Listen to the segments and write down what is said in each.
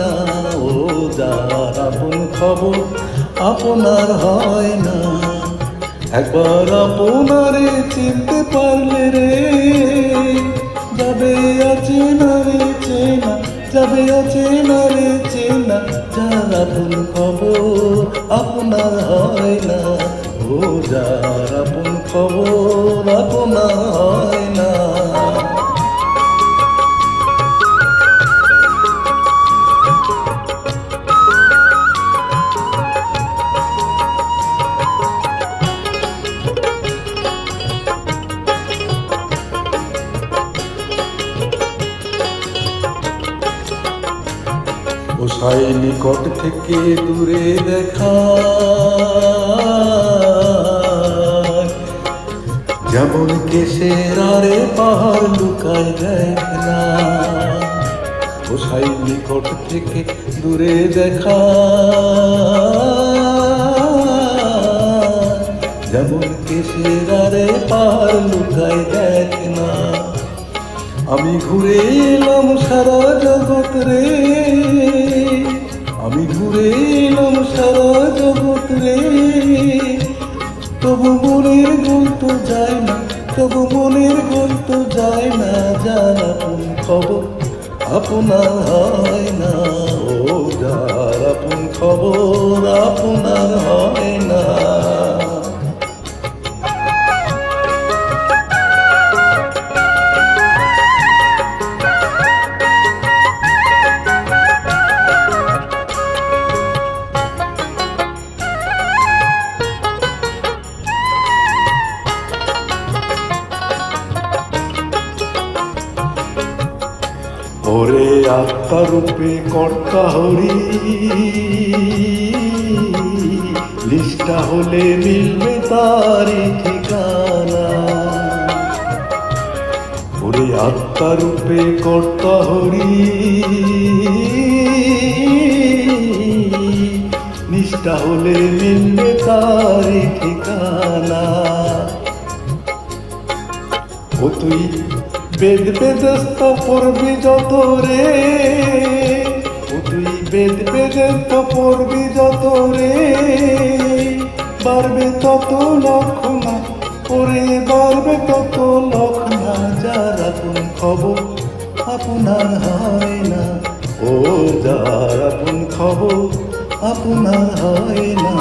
না। ও যার আপন খবর আপনার হয় না। একবার আপনারে চিনতে পারলে রে যাবে অচেনা রে চেনা, যাবে অচেনা রে চেনা। যার আপন খবর আপনার হয় না। ও যার আপন খবর আপনার হয় না। ওসাই নিকট থেকে দূরে দেখা যেমন কেশের আরে পাহাড় লুকায় দেখ না। ওসাই নিকট থেকে দূরে দেখা যেমন কেশের আরে পাহাড় লুকায় দেখ না। আমি ঘুরে এলাম সারা জগৎ রে, আমি ঘুরে এলাম সারা জগৎ রে, তবু মনের গোল তো যায় না, তবু মনের গোল তো যায় না। যার আপন খবর আপনার হয় না। ও যার আপন খবর আপনার হয় না। ওরে আত্মা রূপে কর্তা হরি, লিস্টা হলে মিলবে তারি ঠিকানা। ওরে আত্মা রূপে কর্তা হরি, নিষ্ঠা হলে মিলবে তারি ঠিকানা। ও তুই বেদ বেদস্ত পড়বি যত রে, ও তুই বেদ বেদস্ত পড়বি যত রে, বাড়বে তত লক্ষণা, ওরে বাড়বে তত লক্ষণা। যার আপন খবর আপনার হয় না। ও যার আপন খবর আপনার হয় না।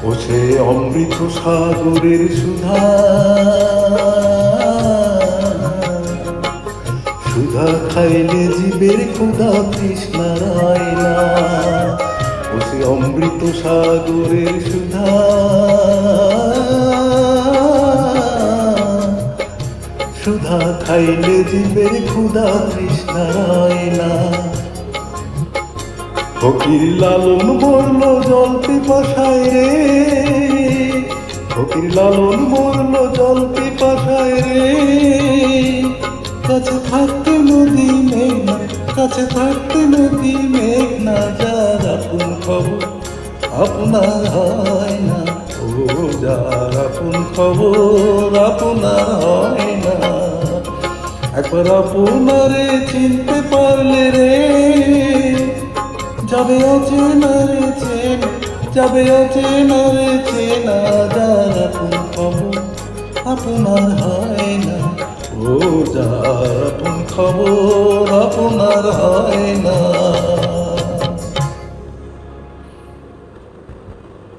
ও সে অমৃত সাগরের সুধা, সুধা খাইলে জীবের ক্ষুধা তৃষ্ণা রয় না। ও সে অমৃত সাগরের সুধা, সুধা খাইলে জীবের ক্ষুধা তৃষ্ণা রয় না। ফকির লালন মরল জল পিপাসায় রে, ফকির লালন মরল জল পিপাসায় রে। কাছে থাকতে নদী মেঘনা, কাছে থাকতে নদী মেঘনা। যার আপন খবর আপনার হয় না। ও যার আপন খবর আপনার হয় না। একবার আপনারে চিনতে পারলে রে যাবে অচেনা রে চেনা, যাবে অচেনা রে চেনা। যার আপন খবর আপনার হয় না। ও যার আপন খবর আপনার হয় না।